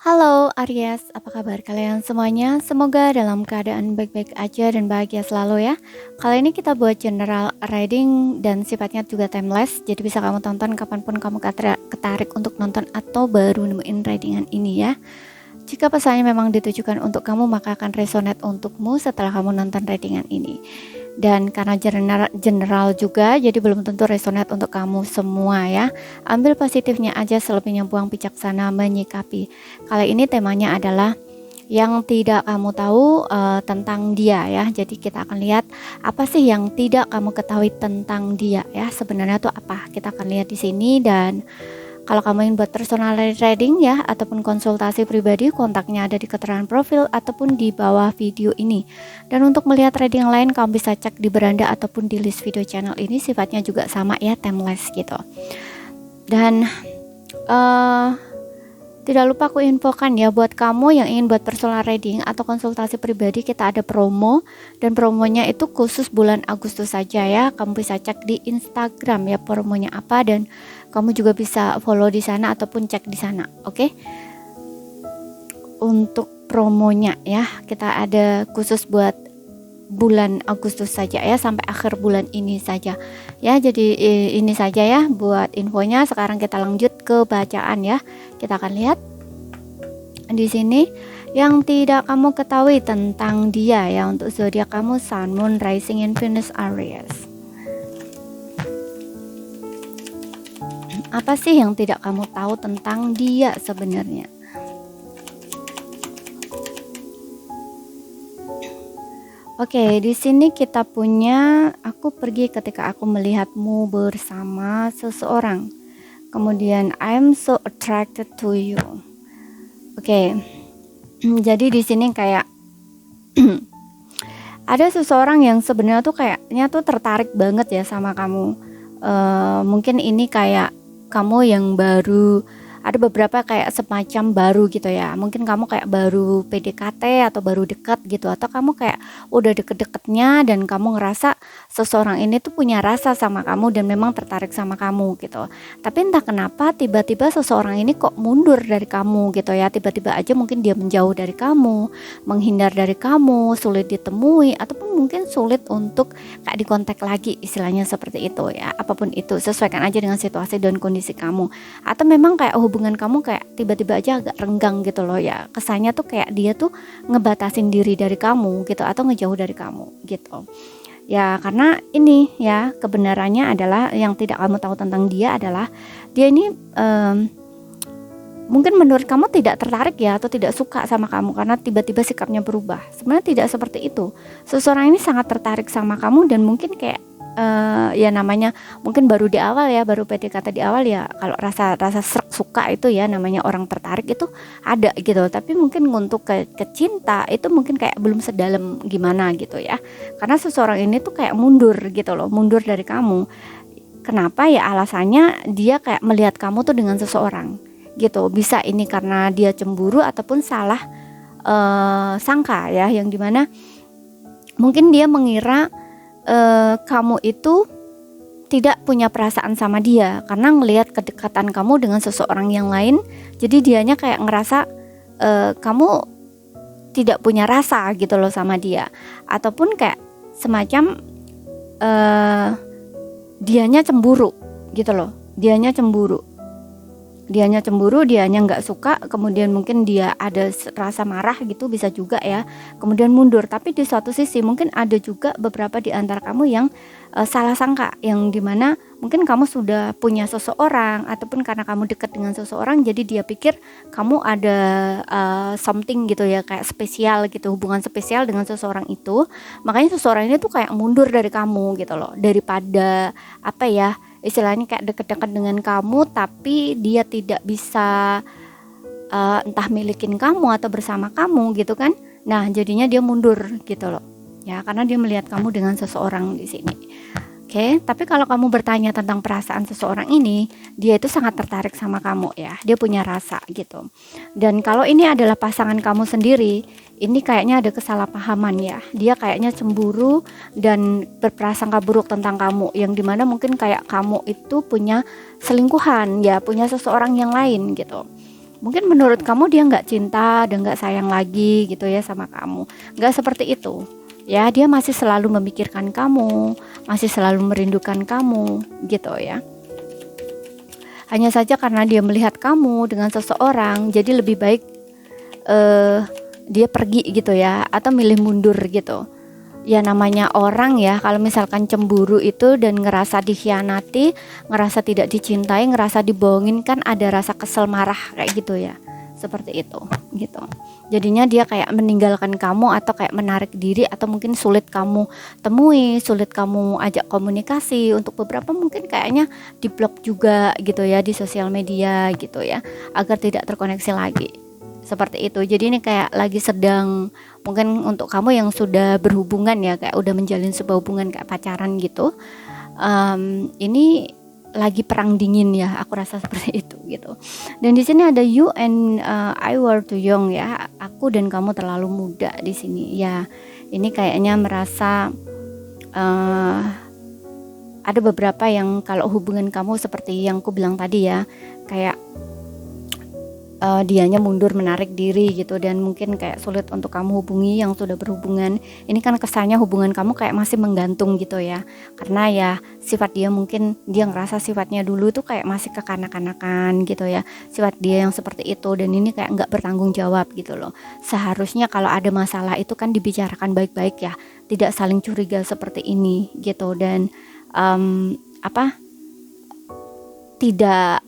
Halo Aries, apa kabar kalian semuanya? Semoga dalam keadaan baik-baik aja dan bahagia selalu ya. Kali ini kita buat general reading dan sifatnya juga timeless, jadi bisa kamu tonton kapanpun kamu ketarik untuk nonton atau baru nemuin readingan ini ya. Jika pesannya memang ditujukan untuk kamu, maka akan resonate untukmu setelah kamu nonton readingan ini. Dan karena general juga, jadi belum tentu resonate untuk kamu semua ya. Ambil positifnya aja, selebihnya buang bijaksana menyikapi. Kali ini temanya adalah yang tidak kamu tahu tentang dia ya. Jadi kita akan lihat apa sih yang tidak kamu ketahui tentang dia ya. Sebenarnya tuh apa? Kita akan lihat di sini. Dan kalau kamu ingin buat personal reading ya, ataupun konsultasi pribadi, kontaknya ada di keterangan profil ataupun di bawah video ini. Dan untuk melihat reading lain, kamu bisa cek di beranda ataupun di list video channel ini. Sifatnya juga sama ya, timeless gitu. Dan tidak lupa aku infokan ya, buat kamu yang ingin buat personal reading atau konsultasi pribadi, kita ada promo. Dan promonya itu khusus bulan Agustus saja ya. Kamu bisa cek di Instagram ya promonya apa, dan kamu juga bisa follow di sana ataupun cek di sana. Oke? Untuk promonya ya, kita ada khusus buat bulan Agustus saja ya, sampai akhir bulan ini saja ya. Jadi ini saja ya buat infonya. Sekarang kita lanjut ke bacaan ya. Kita akan lihat di sini yang tidak kamu ketahui tentang dia ya. Untuk zodiak kamu Sun, Moon, Rising, and Venus Aries. Apa sih yang tidak kamu tahu tentang dia sebenarnya? Oke, di sini kita punya aku pergi ketika aku melihatmu bersama seseorang. Kemudian I'm so attracted to you. Oke. Jadi di sini kayak ada seseorang yang sebenarnya tuh kayaknya tuh tertarik banget ya sama kamu. Mungkin ini kayak kamu yang baru, ada beberapa kayak semacam baru gitu ya. Mungkin kamu kayak baru PDKT atau baru dekat gitu, atau kamu kayak udah deket-deketnya dan kamu ngerasa seseorang ini tuh punya rasa sama kamu dan memang tertarik sama kamu gitu. Tapi entah kenapa tiba-tiba seseorang ini kok mundur dari kamu gitu ya. Tiba-tiba aja mungkin dia menjauh dari kamu, menghindar dari kamu, sulit ditemui, ataupun mungkin sulit untuk kayak dikontak lagi, istilahnya seperti itu ya. Apapun itu, sesuaikan aja dengan situasi dan kondisi kamu. Atau memang kayak hubungan kamu kayak tiba-tiba aja agak renggang gitu loh ya. Kesannya tuh kayak dia tuh ngebatasin diri dari kamu gitu, atau ngejauh dari kamu gitu. Ya karena ini ya, kebenarannya adalah yang tidak kamu tahu tentang dia adalah dia ini mungkin menurut kamu tidak tertarik ya, atau tidak suka sama kamu karena tiba-tiba sikapnya berubah. Sebenarnya tidak seperti itu. Seseorang ini sangat tertarik sama kamu dan mungkin kayak ya namanya mungkin baru di awal ya, baru PDKT di awal ya. Kalau rasa serak suka itu ya, namanya orang tertarik itu ada gitu. Tapi mungkin untuk ke cinta itu mungkin kayak belum sedalam gimana gitu ya. Karena seseorang ini tuh kayak mundur gitu loh, mundur dari kamu. Kenapa ya? Alasannya dia kayak melihat kamu tuh dengan seseorang gitu. Bisa ini karena dia cemburu ataupun salah sangka ya, yang dimana mungkin dia mengira kamu itu tidak punya perasaan sama dia karena ngelihat kedekatan kamu dengan seseorang yang lain. Jadi dianya kayak ngerasa kamu tidak punya rasa gitu loh sama dia, ataupun kayak semacam dianya cemburu gitu loh. Dianya cemburu, dianya nggak suka, kemudian mungkin dia ada rasa marah gitu, bisa juga ya, kemudian mundur. Tapi di suatu sisi mungkin ada juga beberapa di antara kamu yang salah sangka, yang dimana mungkin kamu sudah punya seseorang, ataupun karena kamu dekat dengan seseorang jadi dia pikir kamu ada something gitu ya, kayak spesial gitu, hubungan spesial dengan seseorang itu. Makanya seseorang ini tuh kayak mundur dari kamu gitu loh, daripada apa ya, istilahnya kayak deket-deket dengan kamu tapi dia tidak bisa entah milikin kamu atau bersama kamu gitu kan. Nah jadinya dia mundur gitu loh ya, karena dia melihat kamu dengan seseorang di sini. Oke, tapi kalau kamu bertanya tentang perasaan seseorang ini, dia itu sangat tertarik sama kamu ya, dia punya rasa gitu. Dan kalau ini adalah pasangan kamu sendiri, ini kayaknya ada kesalahpahaman ya. Dia kayaknya cemburu dan berprasangka buruk tentang kamu, yang dimana mungkin kayak kamu itu punya selingkuhan ya, punya seseorang yang lain gitu. Mungkin menurut kamu dia nggak cinta dan nggak sayang lagi gitu ya sama kamu. Nggak seperti itu. Ya, dia masih selalu memikirkan kamu, masih selalu merindukan kamu gitu ya. Hanya saja karena dia melihat kamu dengan seseorang, jadi lebih baik dia pergi gitu ya, atau milih mundur gitu. Ya namanya orang ya, kalau misalkan cemburu itu dan ngerasa dikhianati, ngerasa tidak dicintai, ngerasa dibohongin, kan ada rasa kesel marah kayak gitu ya, seperti itu gitu. Jadinya dia kayak meninggalkan kamu atau kayak menarik diri, atau mungkin sulit kamu temui, sulit kamu ajak komunikasi. Untuk beberapa mungkin kayaknya diblok juga gitu ya di sosial media gitu ya, agar tidak terkoneksi lagi. Seperti itu. Jadi ini kayak lagi sedang, mungkin untuk kamu yang sudah berhubungan ya, kayak udah menjalin sebuah hubungan kayak pacaran gitu, ini lagi perang dingin ya, aku rasa seperti itu gitu. Dan di sini ada you and I were too young ya, aku dan kamu terlalu muda di sini ya. Ini kayaknya merasa ada beberapa yang kalau hubungan kamu seperti yang aku bilang tadi ya, kayak dianya mundur, menarik diri gitu, dan mungkin kayak sulit untuk kamu hubungi yang sudah berhubungan. Ini kan kesannya hubungan kamu kayak masih menggantung gitu ya, karena ya sifat dia, mungkin dia ngerasa sifatnya dulu tuh kayak masih kekanak-kanakan gitu ya, sifat dia yang seperti itu, dan ini kayak nggak bertanggung jawab gitu loh. Seharusnya kalau ada masalah itu kan dibicarakan baik-baik ya, tidak saling curiga seperti ini gitu, dan tidak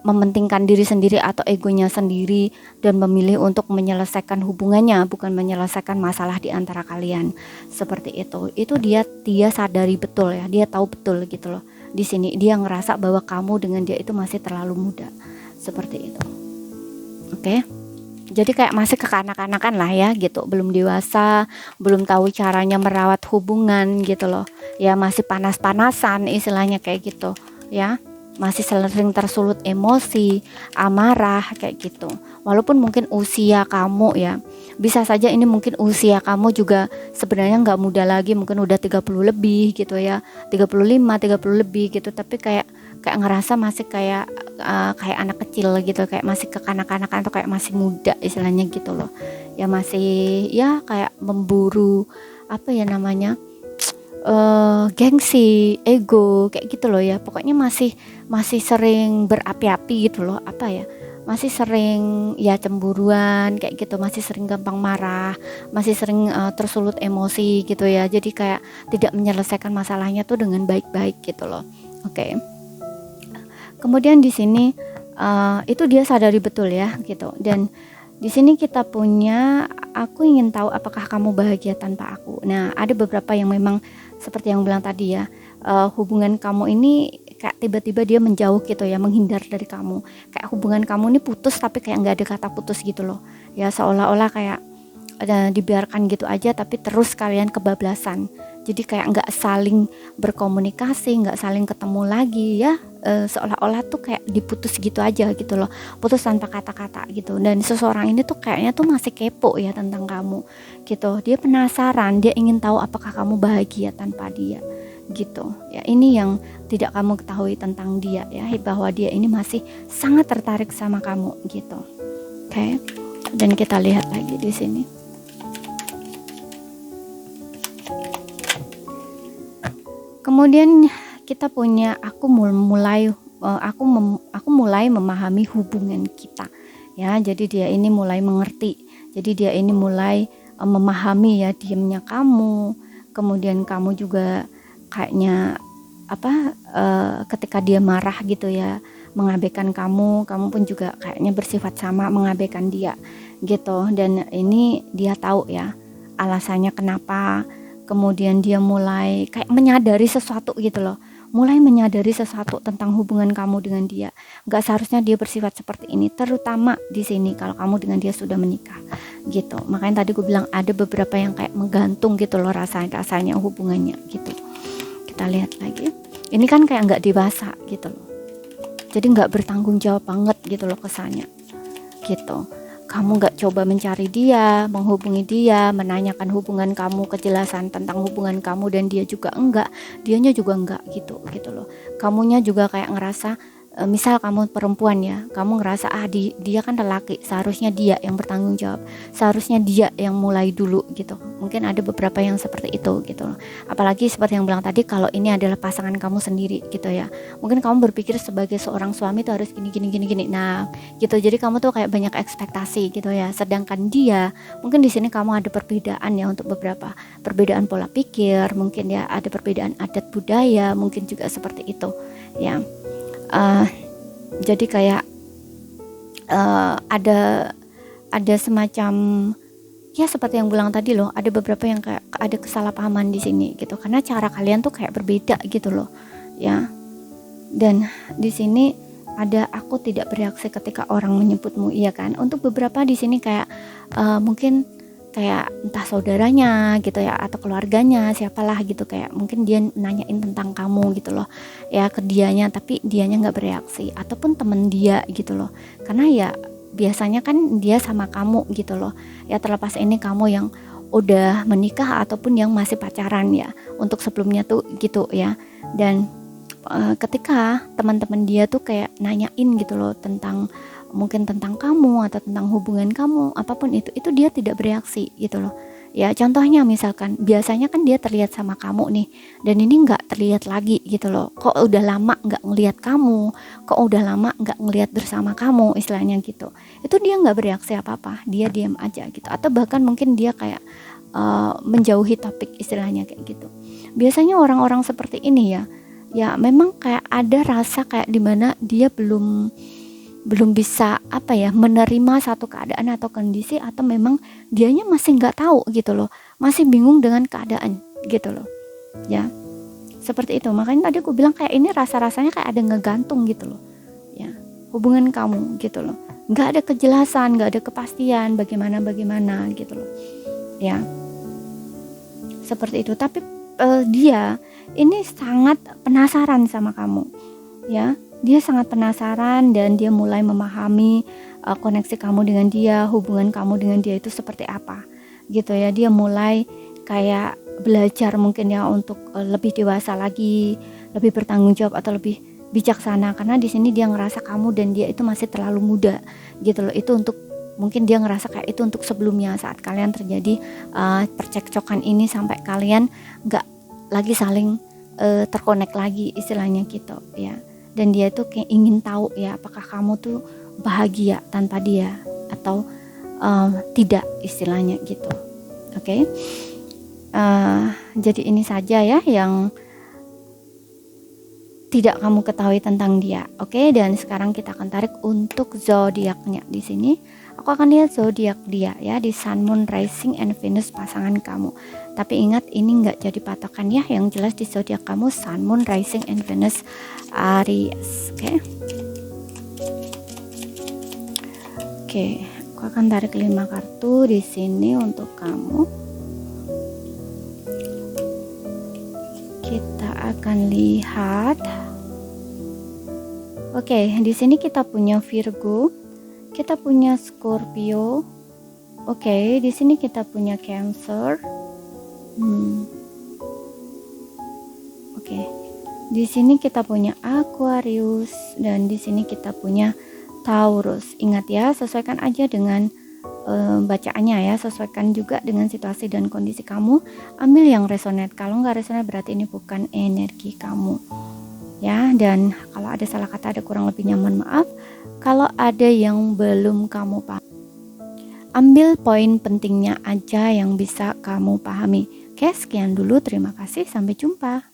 mementingkan diri sendiri atau egonya sendiri, dan memilih untuk menyelesaikan hubungannya, bukan menyelesaikan masalah di antara kalian. Seperti itu dia sadari betul ya, dia tahu betul gitu loh. Di sini dia ngerasa bahwa kamu dengan dia itu masih terlalu muda, seperti itu. Oke. Jadi kayak masih kekanak-kanakan lah ya gitu, belum dewasa, belum tahu caranya merawat hubungan gitu loh. Ya masih panas-panasan istilahnya kayak gitu ya. Masih sering tersulut emosi, amarah kayak gitu. Walaupun mungkin usia kamu ya, bisa saja ini mungkin usia kamu juga sebenarnya nggak muda lagi, mungkin udah 30 lebih gitu ya, 35, 30 lebih gitu, tapi kayak ngerasa masih kayak anak kecil gitu, kayak masih kekanak-kanakan atau kayak masih muda istilahnya gitu loh. Ya masih ya kayak memburu apa ya namanya? Gengsi, ego kayak gitu loh ya. Pokoknya masih sering berapi-api gitu loh, apa ya, masih sering ya cemburuan kayak gitu, masih sering gampang marah, masih sering tersulut emosi gitu ya. Jadi kayak tidak menyelesaikan masalahnya tuh dengan baik-baik gitu loh. Oke. Kemudian di sini itu dia sadari betul ya gitu. Dan di sini kita punya, aku ingin tahu apakah kamu bahagia tanpa aku. Nah, ada beberapa yang memang seperti yang bilang tadi ya, hubungan kamu ini kayak tiba-tiba dia menjauh gitu ya, menghindar dari kamu. Kayak hubungan kamu ini putus tapi kayak nggak ada kata putus gitu loh. Ya seolah-olah kayak dibiarkan gitu aja, tapi terus kalian kebablasan. Jadi kayak nggak saling berkomunikasi, nggak saling ketemu lagi ya, seolah-olah tuh kayak diputus gitu aja gitu loh, putus tanpa kata-kata gitu. Dan seseorang ini tuh kayaknya tuh masih kepo ya tentang kamu gitu. Dia penasaran, dia ingin tahu apakah kamu bahagia tanpa dia gitu ya. Ini yang tidak kamu ketahui tentang dia ya, bahwa dia ini masih sangat tertarik sama kamu gitu. Oke. Dan kita lihat lagi di sini. Kemudian kita punya aku mulai memahami hubungan kita ya. Jadi dia ini mulai mengerti. Jadi dia ini mulai memahami ya diamnya kamu. Kemudian kamu juga kayaknya ketika dia marah gitu ya, mengabaikan kamu pun juga kayaknya bersifat sama, mengabaikan dia gitu. Dan ini dia tahu ya alasannya kenapa. Kemudian dia mulai kayak menyadari sesuatu gitu loh, mulai menyadari sesuatu tentang hubungan kamu dengan dia. Gak seharusnya dia bersifat seperti ini, terutama di sini kalau kamu dengan dia sudah menikah gitu. Makanya tadi gue bilang ada beberapa yang kayak menggantung gitu loh rasanya hubungannya gitu. Kita lihat lagi, ini kan kayak nggak dewasa gitu loh, jadi nggak bertanggung jawab banget gitu loh kesannya gitu. Kamu gak coba mencari dia, menghubungi dia, menanyakan hubungan kamu, kejelasan tentang hubungan kamu, dan dia juga enggak, dianya juga enggak gitu loh. Kamunya juga kayak ngerasa misal kamu perempuan ya, kamu ngerasa dia kan lelaki, seharusnya dia yang bertanggung jawab, seharusnya dia yang mulai dulu gitu. Mungkin ada beberapa yang seperti itu gitu. Apalagi seperti yang bilang tadi, kalau ini adalah pasangan kamu sendiri gitu ya, mungkin kamu berpikir sebagai seorang suami tuh harus gini. Nah gitu, jadi kamu tuh kayak banyak ekspektasi gitu ya. Sedangkan dia, mungkin di sini kamu ada perbedaan ya, untuk beberapa perbedaan pola pikir, mungkin ya ada perbedaan adat budaya, mungkin juga seperti itu ya. Jadi kayak ada semacam ya seperti yang bilang tadi loh, ada beberapa yang kayak ada kesalahpahaman di sini gitu, karena cara kalian tuh kayak berbeda gitu loh ya. Dan di sini ada aku tidak bereaksi ketika orang menyebutmu, iya kan. Untuk beberapa di sini kayak mungkin kayak entah saudaranya gitu ya, atau keluarganya siapalah gitu, kayak mungkin dia nanyain tentang kamu gitu loh ya ke dianya, tapi dianya nggak bereaksi, ataupun temen dia gitu loh, karena ya biasanya kan dia sama kamu gitu loh ya, terlepas ini kamu yang udah menikah ataupun yang masih pacaran ya, untuk sebelumnya tuh gitu ya. Dan ketika teman-teman dia tuh kayak nanyain gitu loh tentang mungkin tentang kamu atau tentang hubungan kamu, apapun itu dia tidak bereaksi gitu loh ya. Contohnya misalkan biasanya kan dia terlihat sama kamu nih, dan ini nggak terlihat lagi gitu loh, kok udah lama nggak ngelihat kamu, kok udah lama nggak ngelihat bersama kamu, istilahnya gitu. Itu dia nggak bereaksi apa-apa, dia diam aja gitu, atau bahkan mungkin dia kayak menjauhi topik, istilahnya kayak gitu. Biasanya orang-orang seperti ini ya memang kayak ada rasa kayak dimana dia belum bisa apa ya, menerima satu keadaan atau kondisi, atau memang dianya masih nggak tahu gitu loh, masih bingung dengan keadaan gitu loh ya, seperti itu. Makanya tadi aku bilang kayak ini rasanya kayak ada ngegantung gitu loh ya, hubungan kamu gitu loh, nggak ada kejelasan, nggak ada kepastian bagaimana gitu loh ya, seperti itu. Tapi dia ini sangat penasaran sama kamu ya. Dia sangat penasaran dan dia mulai memahami koneksi kamu dengan dia, hubungan kamu dengan dia itu seperti apa gitu ya. Dia mulai kayak belajar mungkin ya untuk lebih dewasa lagi, lebih bertanggung jawab atau lebih bijaksana, karena di sini dia ngerasa kamu dan dia itu masih terlalu muda gitu loh. Itu untuk mungkin dia ngerasa kayak itu untuk sebelumnya, saat kalian terjadi percekcokan ini sampai kalian nggak lagi saling terkonek lagi, istilahnya gitu ya. Dan dia tuh kayak ingin tahu ya, apakah kamu tuh bahagia tanpa dia atau tidak, istilahnya gitu. Oke. Jadi ini saja ya yang tidak kamu ketahui tentang dia. Oke, dan sekarang kita akan tarik untuk zodiaknya. Di sini aku akan lihat zodiak dia ya, di Sun, Moon, Rising, and Venus pasangan kamu. Tapi ingat, ini nggak jadi patokan ya, yang jelas di zodiak kamu Sun, Moon, Rising, and Venus Aries. Oke, aku akan tarik 5 kartu di sini untuk kamu. Kita akan lihat. Oke, di sini kita punya Virgo, kita punya Scorpio. Oke, di sini kita punya Cancer. Oke. Di sini kita punya Aquarius dan di sini kita punya Taurus. Ingat ya, sesuaikan aja dengan bacaannya ya, sesuaikan juga dengan situasi dan kondisi kamu. Ambil yang resonate. Kalau nggak resonate berarti ini bukan energi kamu. Ya, dan kalau ada salah kata, ada kurang lebihnya mohon maaf. Kalau ada yang belum kamu paham, ambil poin pentingnya aja yang bisa kamu pahami. Oke, sekian dulu. Terima kasih. Sampai jumpa.